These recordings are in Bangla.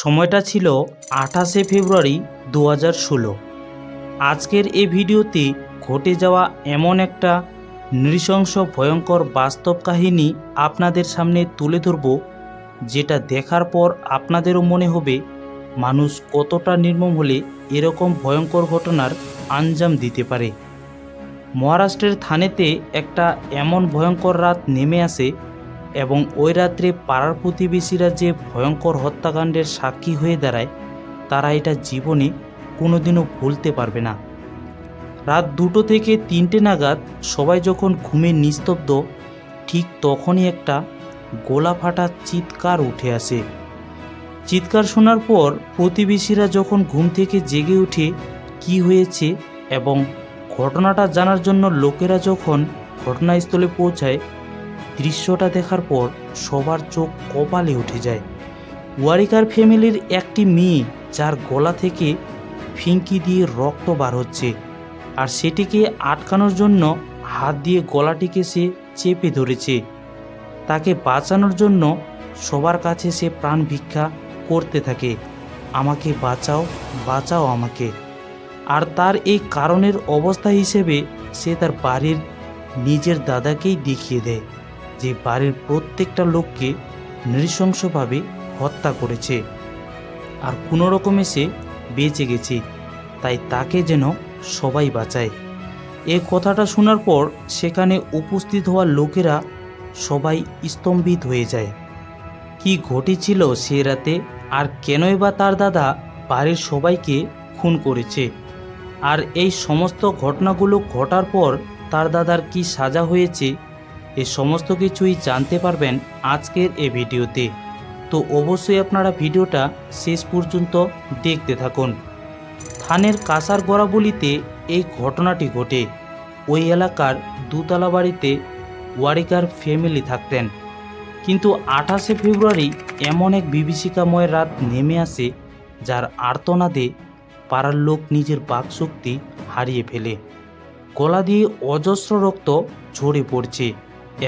সময়টা ছিল 28শে ফেব্রুয়ারি 2016। আজকের এই ভিডিওতে ঘটে যাওয়া এমন একটা নৃশংস ভয়ঙ্কর বাস্তব কাহিনী আপনাদের সামনে তুলে ধরব, যেটা দেখার পর আপনাদেরও মনে হবে মানুষ কতটা নির্মম হলে এরকম ভয়ঙ্কর ঘটনার আঞ্জাম দিতে পারে। মহারাষ্ট্রের থানেতে একটা এমন ভয়ঙ্কর রাত নেমে আসে এবং ওই রাত্রে পাড়ার প্রতিবেশীরা যে ভয়ঙ্কর হত্যাকাণ্ডের সাক্ষী হয়ে দাঁড়ায়, তারা এটা জীবনে কোনোদিনও ভুলতে পারবে না। রাত 2টো থেকে 3টে নাগাদ সবাই যখন ঘুমে নিস্তব্ধ, ঠিক তখনই একটা গলা ফাটা চিৎকার উঠে আসে। চিৎকার শোনার পর প্রতিবেশীরা যখন ঘুম থেকে জেগে উঠে কি হয়েছে এবং ঘটনাটা জানার জন্য লোকেরা যখন ঘটনাস্থলে পৌঁছায়, দৃশ্যটা দেখার পর সবার চোখ কপালে উঠে যায়। ওয়ারিকার ফ্যামিলির একটি মেয়ে, যার গলা থেকে ফিঙ্কি দিয়ে রক্ত বার হচ্ছে, আর সেটিকে আটকানোর জন্য হাত দিয়ে গলাটিকে সে চেপে ধরেছে। তাকে বাঁচানোর জন্য সবার কাছে সে প্রাণ ভিক্ষা করতে থাকে, আমাকে বাঁচাও, বাঁচাও আমাকে। আর তার এই কারণের অবস্থা হিসেবে সে তার বাড়ির নিজের দাদাকেই দেখিয়ে দেয় যে বাড়ির প্রত্যেকটা লোককে নৃশংসভাবে হত্যা করেছে, আর কোনো রকমে সে বেঁচে গেছে, তাই তাকে যেন সবাই বাঁচায়। এই কথাটা শোনার পর সেখানে উপস্থিত হওয়া লোকেরা সবাই স্তম্ভিত হয়ে যায়। কি ঘটেছিল সে রাতে, আর কেনই বা তার দাদা বাড়ির সবাইকে খুন করেছে, আর এই সমস্ত ঘটনাগুলো ঘটার পর তার দাদার কি সাজা হয়েছে, এই সমস্ত কিছুই জানতে পারবেন আজকের এই ভিডিওতে। তো অবশ্যই আপনারা ভিডিওটা শেষ পর্যন্ত দেখতে থাকুন। থানের কাঁসার গড়াবলিতে এই ঘটনাটি ঘটে। ওই এলাকার দুতলা বাড়িতে ওয়ারিকার ফ্যামিলি থাকতেন, কিন্তু 28শে ফেব্রুয়ারি এমন এক বিভীষিকাময় রাত নেমে আসে, যার আর্তনাদে পাড়ার লোক নিজের বাকশক্তি হারিয়ে ফেলে। গলা দিয়ে অজস্র রক্ত ঝরে পড়ছে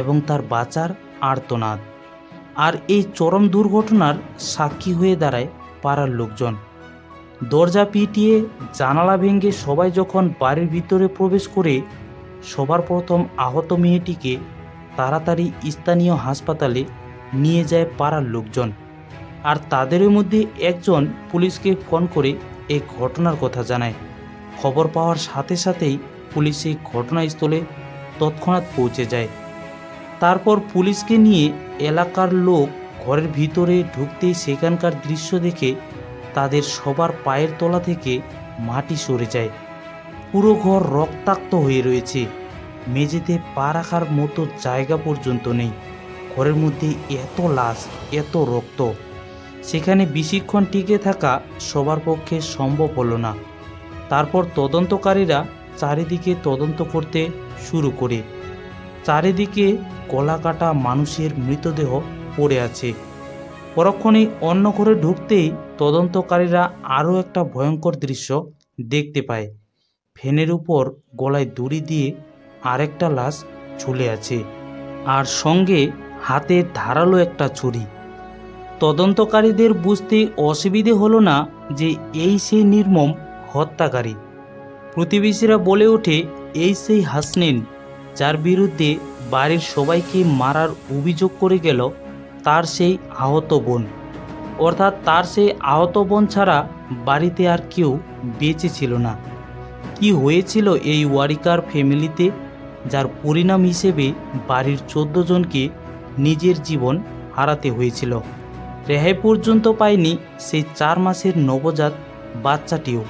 এবং তার বাঁচার আর্তনাদ। আর এই চরম দুর্ঘটনার সাক্ষী হয়ে দাঁড়ায় পাড়ার লোকজন। দরজা পিটিয়ে জানালা ভেঙে সবাই যখন বাড়ির ভিতরে প্রবেশ করে, সবার প্রথম আহত মেয়েটিকে তাড়াতাড়ি স্থানীয় হাসপাতালে নিয়ে যায় পাড়ার লোকজন। আর তাদের মধ্যে একজন পুলিশকে ফোন করে এই ঘটনার কথা জানায়। খবর পাওয়ার সাথে সাথেই পুলিশ এই ঘটনাস্থলে তৎক্ষণাৎ পৌঁছে যায়। তারপর পুলিশকে নিয়ে এলাকার লোক ঘরের ভিতরে ঢুকতেই সেখানকার দৃশ্য দেখে তাদের সবার পায়ের তলা থেকে মাটি সরে যায়। পুরো ঘর রক্তাক্ত হয়ে রয়েছে, মেঝেতে পা রাখার মতো জায়গা পর্যন্ত নেই। ঘরের মধ্যে এত লাশ, এত রক্ত, সেখানে বেশিক্ষণ টিকে থাকা সবার পক্ষে সম্ভব হলো না। তারপর তদন্তকারীরা চারিদিকে তদন্ত করতে শুরু করে। চারিদিকে গলা কাটা মানুষের মৃতদেহ পড়ে আছে। পরক্ষণেই অন্য ঘরে ঢুকতেই তদন্তকারীরা আরও একটা ভয়ঙ্কর দৃশ্য দেখতে পায়। ফ্যানের উপর গলায় দড়ি দিয়ে আরেকটা লাশ ঝুলে আছে, আর সঙ্গে হাতে ধারালো একটা ছুরি। তদন্তকারীদের বুঝতে অসুবিধে হলো না যে এই সেই নির্মম হত্যাকারী। প্রতিবেশীরা বলে ওঠে, এই সেই হাসনেন, যার বিরুদ্ধে বাড়ির সবাইকে মারার অভিযোগ করে গেল তার সেই আহত বোন। অর্থাৎ তার সেই আহত বোন ছাড়া বাড়িতে আর কেউ বেঁচে ছিল না। কি হয়েছিল এই ওয়ারিকার ফ্যামিলিতে, যার পরিণাম হিসেবে বাড়ির 14 জনকে নিজের জীবন হারাতে হয়েছিল। রেহাই পর্যন্ত পায়নি সেই 4 মাসের নবজাত বাচ্চাটিও।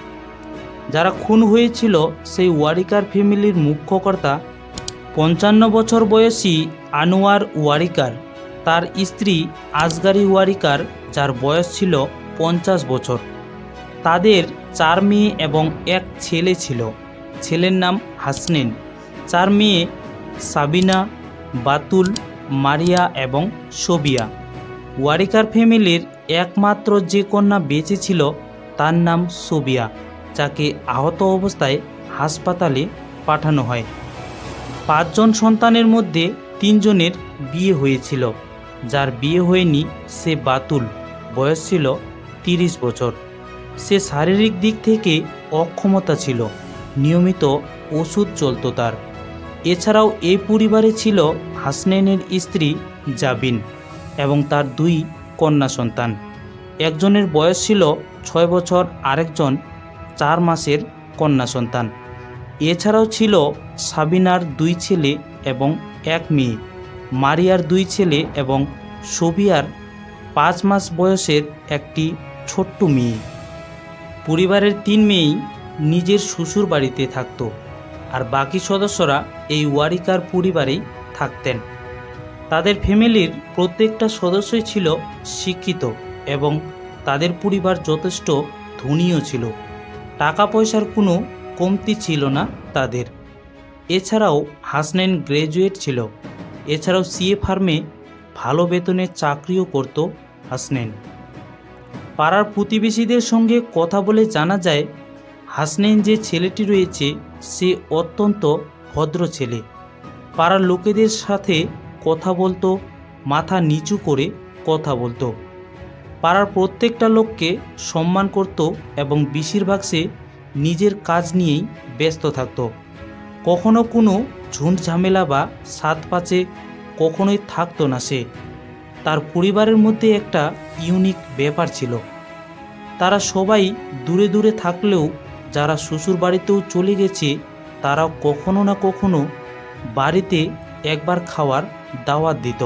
যারা খুন হয়েছিল সেই ওয়ারিকার ফ্যামিলির মুখ্য কর্তা 55 বছর বয়সী আনোয়ার ওয়ারিকার, তার স্ত্রী আসগারি ওয়ারিকার, যার বয়স ছিল 50 বছর। তাদের 4 মেয়ে এবং 1 ছেলে ছিল। ছেলের নাম হাসনেন, 4 মেয়ে সাবিনা, বাতুল, মারিয়া এবং সোবিয়া। ওয়ারিকার ফ্যামিলির একমাত্র যে কন্যা বেঁচে ছিল তার নাম সোবিয়া, যাকে আহত অবস্থায় হাসপাতালে পাঠানো হয়। 5 জন সন্তানের মধ্যে 3 জনের বিয়ে হয়েছিল। যার বিয়ে হয়নি সে বাতুল, বয়স ছিল 30 বছর। সে শারীরিক দিক থেকে অক্ষমতা ছিল, নিয়মিত ওষুধ চলত তার। এছাড়াও এই পরিবারে ছিল হাসনাইনের স্ত্রী জাবিন এবং তার 2 কন্যা সন্তান। একজনের বয়স ছিল 6 বছর, আরেকজন 4 মাসের কন্যা সন্তান। এছাড়াও ছিল সাবিনার 2 ছেলে এবং 1 মেয়ে, মারিয়ার 2 ছেলে এবং সোবিয়ার 5 মাস বয়সের একটি ছোট্ট মেয়ে। পরিবারের 3 মেয়েই নিজের শ্বশুর বাড়িতে থাকত, আর বাকি সদস্যরা এই ওয়ারিকার পরিবারেই থাকতেন। তাদের ফ্যামিলির প্রত্যেকটা সদস্যই ছিল শিক্ষিত এবং তাদের পরিবার যথেষ্ট ধনীও ছিল। টাকা পয়সার কোনো কমতি ছিল না তাদের। এছাড়াও হাসনাইন গ্র্যাজুয়েট ছিল। এছাড়াও সিএ ফার্মে ভালো বেতনের চাকরিও করত হাসনাইন। পাড়ার প্রতিবেশীদের সঙ্গে কথা বলে জানা যায় হাসনাইন যে ছেলেটি রয়েছে সে অত্যন্ত ভদ্র ছেলে। পাড়ার লোকেদের সাথে কথা বলতো, মাথা নিচু করে কথা বলতো, পাড়ার প্রত্যেকটা লোককে সম্মান করত এবং বেশিরভাগ সে নিজের কাজ নিয়েই ব্যস্ত থাকত। কখনো কোনো ঝুঁট ঝামেলা বা সাত পাচে কখনোই থাকতো না সে। তার পরিবারের মধ্যে একটা ইউনিক ব্যাপার ছিল, তারা সবাই দূরে দূরে থাকলেও যারা শ্বশুর বাড়িতেও চলে গেছে তারা কখনো না কখনো বাড়িতে একবার খাওয়ার দাওয়াত দিত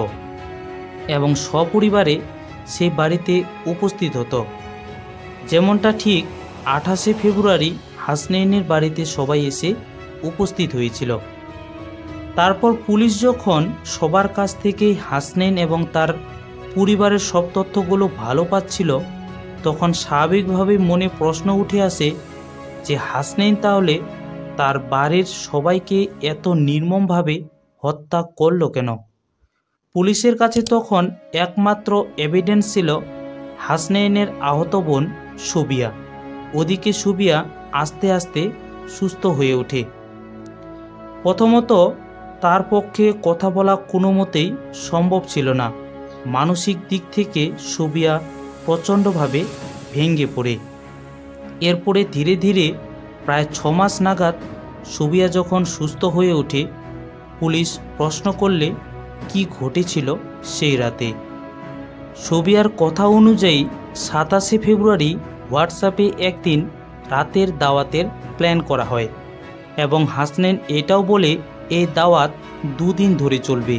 এবং সপরিবারে সেই বাড়িতে উপস্থিত হতো। যেমনটা ঠিক 28শে ফেব্রুয়ারি হাসনাইনের বাড়িতে সবাই এসে উপস্থিত হয়েছিল। তারপর পুলিশ যখন সবার কাছ থেকেই হাসনাইন এবং তার পরিবারের সব তথ্যগুলো ভালো পাচ্ছিল, তখন স্বাভাবিকভাবেই মনে প্রশ্ন উঠে আসে যে হাসনাইন তাহলে তার বাড়ির সবাইকে এত নির্মমভাবে হত্যা করল কেন? পুলিশের কাছে তখন একমাত্র এভিডেন্স ছিল হাসনাইনের আহত বোন সুবিয়া। ওদিকে সুবিয়া আস্তে আস্তে সুস্থ হয়ে ওঠে। প্রথমত তার পক্ষে কথা বলা কোনো মতেই সম্ভব ছিল না। মানসিক দিক থেকে সুবিয়া প্রচণ্ডভাবে ভেঙে পড়ে। এরপরে ধীরে ধীরে প্রায় 6 মাস নাগাদ সুবিয়া যখন সুস্থ হয়ে ওঠে, পুলিশ প্রশ্ন করলে কি ঘটেছিল সেই রাতে। সুবিয়ার কথা অনুযায়ী 27শে ফেব্রুয়ারি হোয়াটসঅ্যাপে একদিন রাতের দাওয়াতের প্ল্যান করা হয় এবং হাসনাইন এটাও বলে এই দাওয়াত 2 দিন ধরে চলবে।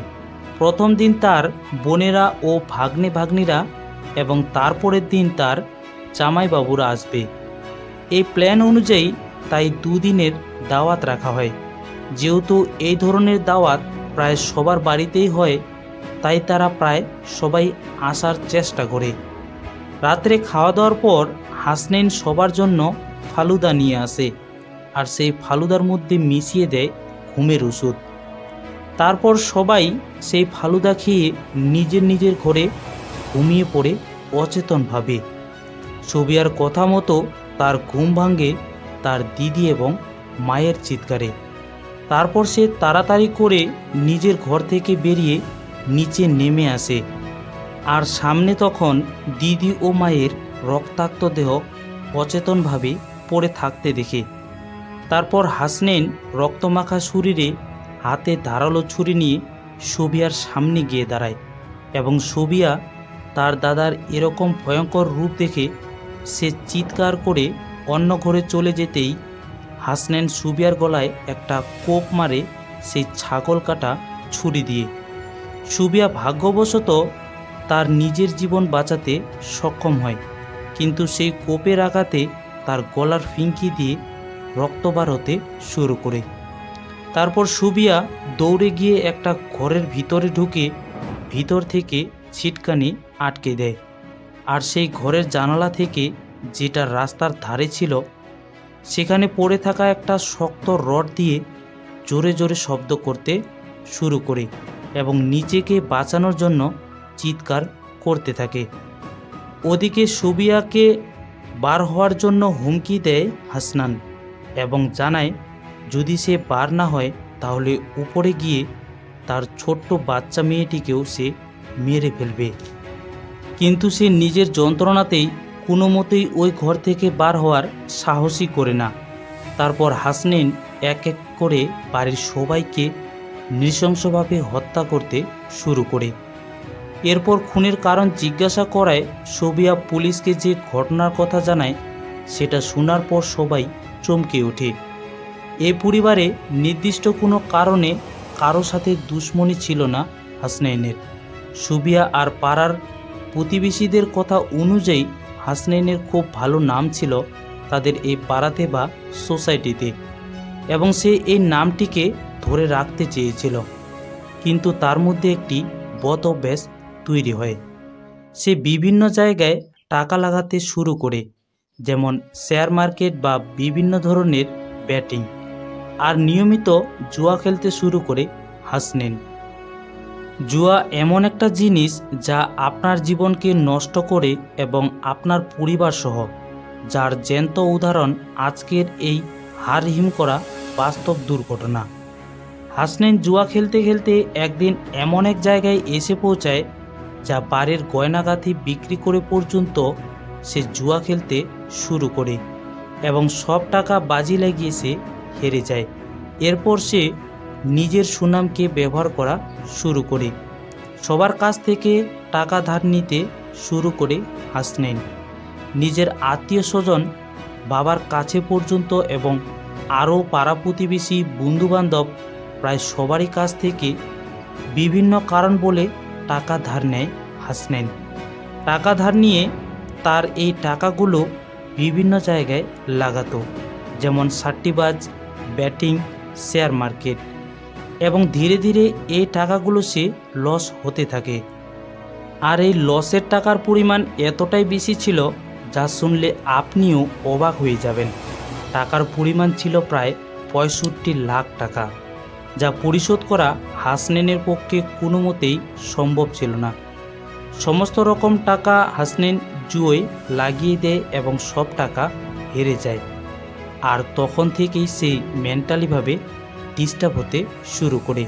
প্রথম দিন তার বোনেরা ও ভাগ্নে ভাগ্নিরা এবং তারপরের দিন তার জামাইবাবুরা আসবে। এই প্ল্যান অনুযায়ী তাই 2 দিনের দাওয়াত রাখা হয়। যেহেতু এই ধরনের দাওয়াত প্রায় সবার বাড়িতেই হয়, তাই তারা প্রায় সবাই আসার চেষ্টা করে। রাত্রে খাওয়া দাওয়ার পর হাসনাইন সবার জন্য ফালুদা নিয়ে আসে আর সেই ফালুদার মধ্যে মিশিয়ে দেয় ঘুমের ওষুধ। তারপর সবাই সেই ফালুদা খেয়ে নিজের নিজের ঘরে ঘুমিয়ে পড়ে অচেতনভাবে। সুবিয়ার কথা মতো তার ঘুম ভাঙে তার দিদি এবং মায়ের চিৎকারে। তারপর সে তাড়াতাড়ি করে নিজের ঘর থেকে বেরিয়ে নিচে নেমে আসে আর সামনে তখন দিদি ও মায়ের রক্তাক্ত দেহ অচেতনভাবে পড়ে থাকতে দেখে। তারপর হাসনাইন রক্তমাখা শরীরে হাতে ধারালো ছুরি নিয়ে সুবিয়ার সামনে গিয়ে দাঁড়ায় এবং সুবিয়া তার দাদার এরকম ভয়ঙ্কর রূপ দেখে সে চিৎকার করে অন্য ঘরে চলে যেতেই হাসনাইন সুবিয়ার গলায় একটা কোপ মারে সেই ছাগল কাটা ছুরি দিয়ে। সুবিয়া ভাগ্যবশত তার নিজের জীবন বাঁচাতে সক্ষম হয়, কিন্তু সেই কোপের আঘাতে তার গলার ফিঙ্কি দিয়ে রক্ত বার হতে শুরু করে। তারপর সুবিয়া দৌড়ে গিয়ে একটা ঘরের ভিতরে ঢুকে ভিতর থেকে ছিটকানি আটকে দেয় আর সেই ঘরের জানালা থেকে, যেটা রাস্তার ধারে ছিল, সেখানে পড়ে থাকা একটা শক্ত রড দিয়ে জোরে জোরে শব্দ করতে শুরু করে এবং নিজেকে বাঁচানোর জন্য চিৎকার করতে থাকে। ওদিকে সুবিয়াকে বার হওয়ার জন্য হুমকি দেয় হাসনান এবং জানায় যদি সে বার না হয় তাহলে উপরে গিয়ে তার ছোট্ট বাচ্চা মেয়েটিকেও সে মেরে ফেলবে। কিন্তু সে নিজের যন্ত্রণাতেই কোনো মতেই ওই ঘর থেকে বার হওয়ার সাহসই করে না। তারপর হাসনেন এক এক করে বাড়ির সবাইকে নৃশংসভাবে হত্যা করতে শুরু করে। এরপর খুনের কারণ জিজ্ঞাসা করায় সবিয়া পুলিশকে যে ঘটনার কথা জানায়, সেটা শোনার পর সবাই চমকে ওঠে। এ পরিবারে নির্দিষ্ট কোনো কারণে কারো সাথে দুশ্মনী ছিল না হাসনাইনের। সবিয়া আর পাড়ার প্রতিবেশীদের কথা অনুযায়ী হাসনাইনের খুব ভালো নাম ছিল তাদের এই পাড়াতে বা সোসাইটিতে, এবং সে এই নামটিকে ধরে রাখতে চেয়েছিল। কিন্তু তার মধ্যে একটি বদ অভ্যাস তৈরি হয়। সে বিভিন্ন জায়গায় টাকা লাগাতে শুরু করে, যেমন শেয়ার মার্কেট বা বিভিন্ন ধরনের ব্যাটিং, আর নিয়মিত জুয়া খেলতে শুরু করে হাসনেন। জুয়া এমন একটা জিনিস যা আপনার জীবনকে নষ্ট করে এবং আপনার পরিবার সহ, যার জ্যান্ত উদাহরণ আজকের এই হাড়হিম করা বাস্তব দুর্ঘটনা। হাসনেন জুয়া খেলতে খেলতে একদিন এমন এক জায়গায় এসে পৌঁছায় যা বাড়ির গয়নাগাথি বিক্রি করে পর্যন্ত সে জুয়া খেলতে শুরু করে এবং সব টাকা বাজি লাগিয়ে সে হেরে যায়। এরপর সে নিজের সুনামকে ব্যবহার করা শুরু করে, সবার কাছ থেকে টাকা ধার নিতে শুরু করে হাসনেন। নিজের আত্মীয় স্বজন, বাবার কাছে পর্যন্ত এবং আরও পাড়া প্রতিবেশী, বন্ধুবান্ধব প্রায় সবারই কাছ থেকে বিভিন্ন কারণ বলে টাকা ধার নেয় হাসনেন। টাকা ধার নিয়ে তার এই টাকাগুলো বিভিন্ন জায়গায় লাগাতো, যেমন সাট্টিবাজ, ব্যাটিং, শেয়ার মার্কেট, এবং ধীরে ধীরে এই টাকাগুলো সে লস হতে থাকে। আর এই লসের টাকার পরিমাণ এতটাই বেশি ছিল যা শুনলে আপনিও অবাক হয়ে যাবেন। টাকার পরিমাণ ছিল প্রায় 65 লাখ টাকা, যা পরিশোধ করা হাসনেনের পক্ষে কোনো মতেই সম্ভব ছিল না। সমস্ত রকম টাকা হাসনেন জুয়োয় লাগিয়ে দেয় এবং সব টাকা হেরে যায়। আর তখন থেকেই সে মেন্টালিভাবে ডিস্টার্ব হতে শুরু করে।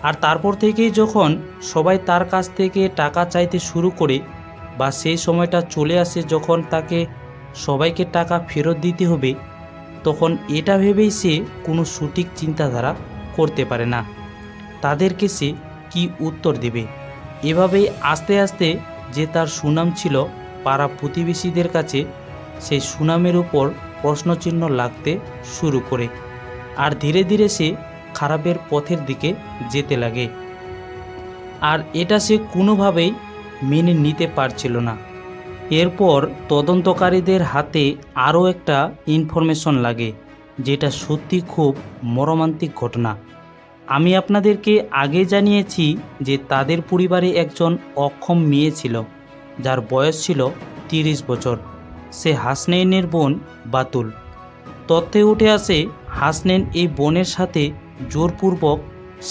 আর তারপর থেকেই যখন সবাই তার কাছ থেকে টাকা চাইতে শুরু করে, বা সেই সময়টা চলে আসে যখন তাকে সবাইকে টাকা ফেরত দিতে হবে, তখন এটা ভেবেই সে কোনো সঠিক চিন্তাধারা করতে পারে না তাদেরকে সে কি উত্তর দেবে। এভাবেই আস্তে আস্তে যে তার সুনাম ছিল পাড়া প্রতিবেশীদের কাছে, সেই সুনামের উপর প্রশ্নচিহ্ন লাগতে শুরু করে। আর ধীরে ধীরে সে খারাপের পথের দিকে যেতে লাগে। আর এটা সে কোনোভাবেই মেনে নিতে পারছিল না। এরপর তদন্তকারীদের হাতে আরও একটা ইনফরমেশন লাগে, যেটা সত্যি খুব মর্মান্তিক ঘটনা। আমি আপনাদেরকে আগে জানিয়েছি যে তাদের পরিবারে একজন অক্ষম মেয়ে ছিল, যার বয়স ছিল 30 বছর। সে হাসনেইনের বোন বাতুল। তথ্যে উঠে আসে হাসনেন এই বোনের সাথে জোরপূর্বক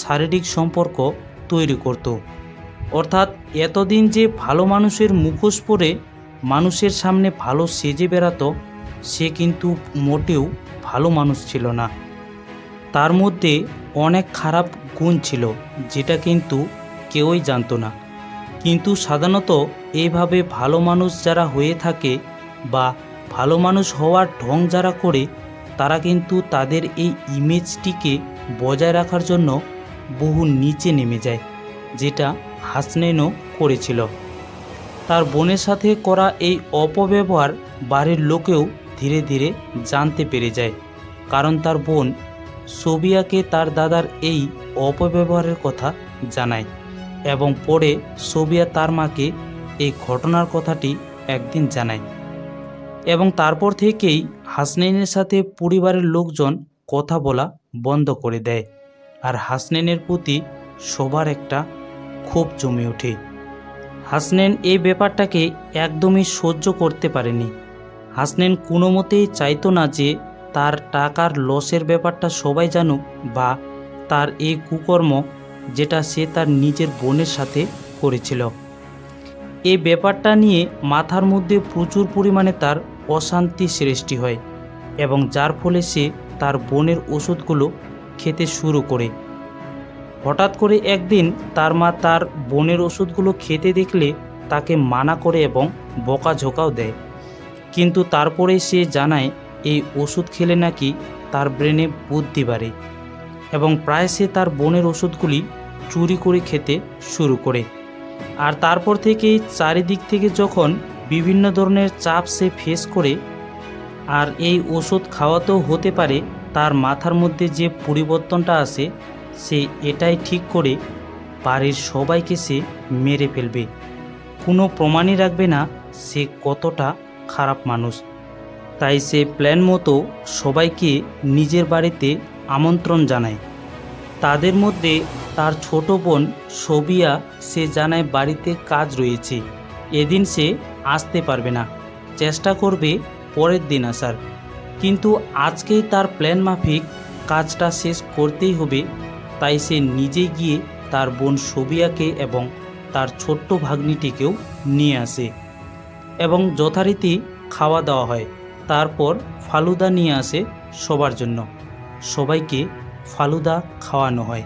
শারীরিক সম্পর্ক তৈরি করত। অর্থাৎ এতদিন যে ভালো মানুষের মুখোশ পরে মানুষের সামনে ভালো সেজে বেড়াতো, সে কিন্তু মোটেও ভালো মানুষ ছিল না। তার মধ্যে অনেক খারাপ গুণ ছিল, যেটা কিন্তু কেউই জানতো না। কিন্তু সাধারণত এইভাবে ভালো মানুষ যারা হয়ে থাকে বা ভালো মানুষ হওয়ার ঢং যারা করে, তারা কিন্তু তাদের এই ইমেজটিকে বজায় রাখার জন্য বহু নিচে নেমে যায়, যেটা হাসনেনও করেছিল। তার বোনের সাথে করা এই অপব্যবহার বাড়ির লোকেও ধীরে ধীরে জানতে পেরে যায়, কারণ তার বোন সবিয়াকে তার দাদার এই অপব্যবহারের কথা জানায়, এবং পরে সবিয়া তার মাকে এই ঘটনার কথাটি একদিন জানায়। এবং তারপর থেকেই হাসনেনের সাথে পরিবারের লোকজন কথা বলা বন্ধ করে দেয়, আর হাসনেনের প্রতি সবার একটা ক্ষোভ জমে ওঠে। হাসনেন এই ব্যাপারটাকে একদমই সহ্য করতে পারেনি। হাসনেন কোনো মতেই চাইতো না যে তার টাকার লসের ব্যাপারটা সবাই জানুক, বা তার এই কুকর্ম যেটা সে তার নিজের বোনের সাথে করেছিল। এই ব্যাপারটা নিয়ে মাথার মধ্যে প্রচুর পরিমাণে তার অশান্তি সৃষ্টি হয়, এবং যার ফলে সে তার বোনের ওষুধগুলো খেতে শুরু করে। হঠাৎ করে একদিন তার মা তার বোনের ওষুধগুলো খেতে দেখলে তাকে মানা করে এবং বকাঝোকাও দেয়, কিন্তু তারপরে সে জানায় এই ওষুধ খেলে নাকি তার ব্রেনে বুদ্ধি বাড়ে এবং প্রায় সে তার বোনের ওষুধগুলি চুরি করে খেতে শুরু করে। আর তারপর থেকেই চারিদিক থেকে যখন বিভিন্ন ধরনের চাপ সে ফেস করে, আর এই ওষুধ খাওয়াতেও হতে পারে তার মাথার মধ্যে যে পরিবর্তনটা আসে, সে এটাই ঠিক করে বাড়ির সবাইকে সে মেরে ফেলবে, কোনো প্রমাণই রাখবে না সে কতটা খারাপ মানুষ। তাই সে প্ল্যান মতো সবাইকে নিজের বাড়িতে আমন্ত্রণ জানায়। তাদের মধ্যে তার ছোট বোন সবিয়া সে জানায় বাড়িতে কাজ রয়েছে, এদিন সে আসতে পারবে না, চেষ্টা করবে পরের দিন আসার। কিন্তু আজকেই তার প্ল্যান মাফিক কাজটা শেষ করতেই হবে। তাই সে নিজে গিয়ে তার বোন সবিয়াকে এবং তার ছোট্ট ভাগ্নিটিকেও নিয়ে আসে এবং যথারীতি খাওয়া দাওয়া হয়। তারপর ফালুদা নিয়ে আসে সবার জন্য, সবাইকে ফালুদা খাওয়ানো হয়।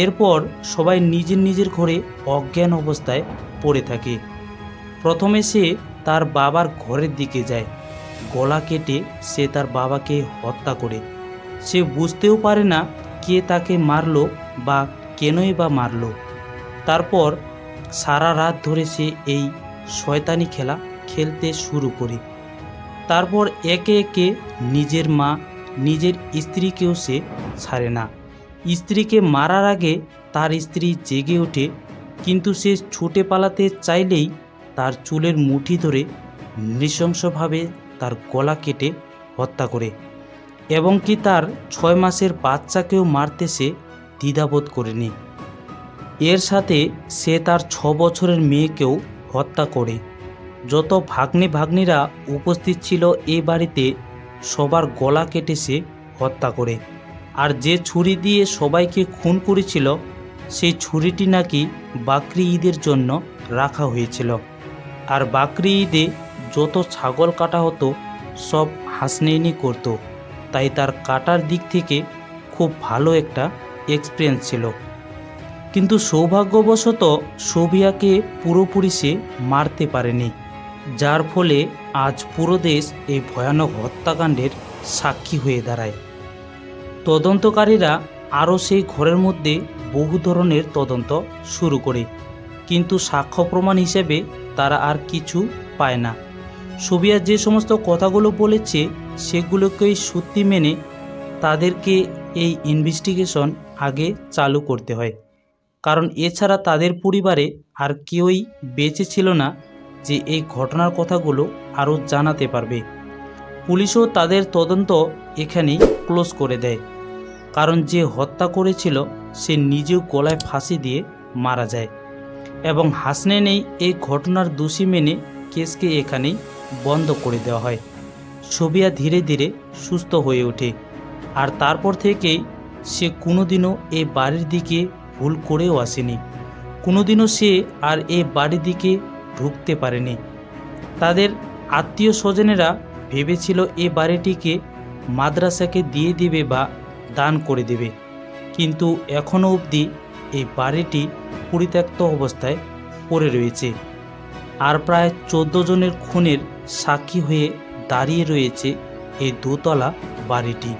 এরপর সবাই নিজের নিজের ঘরে অজ্ঞান অবস্থায় পড়ে থাকে। প্রথমে সে তার বাবার ঘরের দিকে যায়, গলা কেটে সে তার বাবাকে হত্যা করে। সে বুঝতেও পারে না কে তাকে মারলো বা কেনই বা মারলো। তারপর সারা রাত ধরে সে এই শয়তানি খেলা খেলতে শুরু করে। তারপর একে একে নিজের মা, নিজের স্ত্রীকেও সে ছাড়ে না। স্ত্রীকে মারার আগে তার স্ত্রী জেগে ওঠে, কিন্তু সে ছুটে পালাতে চাইলেই তার চুলের মুঠি ধরে নৃশংসভাবে তার গলা কেটে হত্যা করে এবং কি তার 6 মাসের বাচ্চাকেও মারতে সে দ্বিধাবোধ করেনি। এর সাথে সে তার 6 বছরের মেয়েকেও হত্যা করে। যত ভাগ্নিরা উপস্থিত ছিল এই বাড়িতে সবার গলা কেটে সে হত্যা করে। আর যে ছুরি দিয়ে সবাইকে খুন করেছিল, সেই ছুরিটি নাকি বাকরি ঈদের জন্য রাখা হয়েছিল। আর বাকরি ঈদে যত ছাগল কাটা হতো সব হাসনেইনি করত, তাই তার কাটার দিক থেকে খুব ভালো একটা এক্সপিরিয়েন্স ছিল। কিন্তু সৌভাগ্যবশত সবিয়াকে পুরোপুরি সে মারতে পারেনি, যার ফলে আজ পুরো দেশ এই ভয়ানক হত্যাকাণ্ডের সাক্ষী হয়ে দাঁড়ায়। তদন্তকারীরা আরও সেই ঘরের মধ্যে বহু ধরনের তদন্ত শুরু করে, কিন্তু সাক্ষ্য প্রমাণ হিসেবে তারা আর কিছু পায় না। সবিয়া যে সমস্ত কথাগুলো বলেছে সেগুলোকেই সত্যি মেনে তাদেরকে এই ইনভেস্টিগেশন আগে চালু করতে হয়, কারণ এছাড়া তাদের পরিবারে আর কেউই বেঁচে ছিল না যে এই ঘটনার কথাগুলো আরও জানাতে পারবে। পুলিশও তাদের তদন্ত এখানেই ক্লোজ করে দেয়, কারণ যে হত্যা করেছিল সে নিজেও গলায় ফাঁসি দিয়ে মারা যায় এবং হাসনেইন এই ঘটনার দোষী মেনে কেসকে এখানেই বন্ধ করে দেওয়া হয়। সবিয়া ধীরে ধীরে সুস্থ হয়ে ওঠে, আর তারপর থেকেই সে কোনোদিনও এই বাড়ির দিকে ভুল করেও আসেনি, কোনোদিনও সে আর এই বাড়ির দিকে ঢুকতে পারেনি। তাদের আত্মীয় স্বজনেরা ভেবেছিল এই বাড়িটিকে মাদ্রাসাকে দিয়ে দেবে বা দান করে দেবে, কিন্তু এখনও অবধি এই বাড়িটি পরিত্যক্ত অবস্থায় পড়ে রয়েছে। আর প্রায় 14 জনের খুনের সাক্ষী হয়ে দাঁড়িয়ে রয়েছে এই দোতলা বাড়িটি।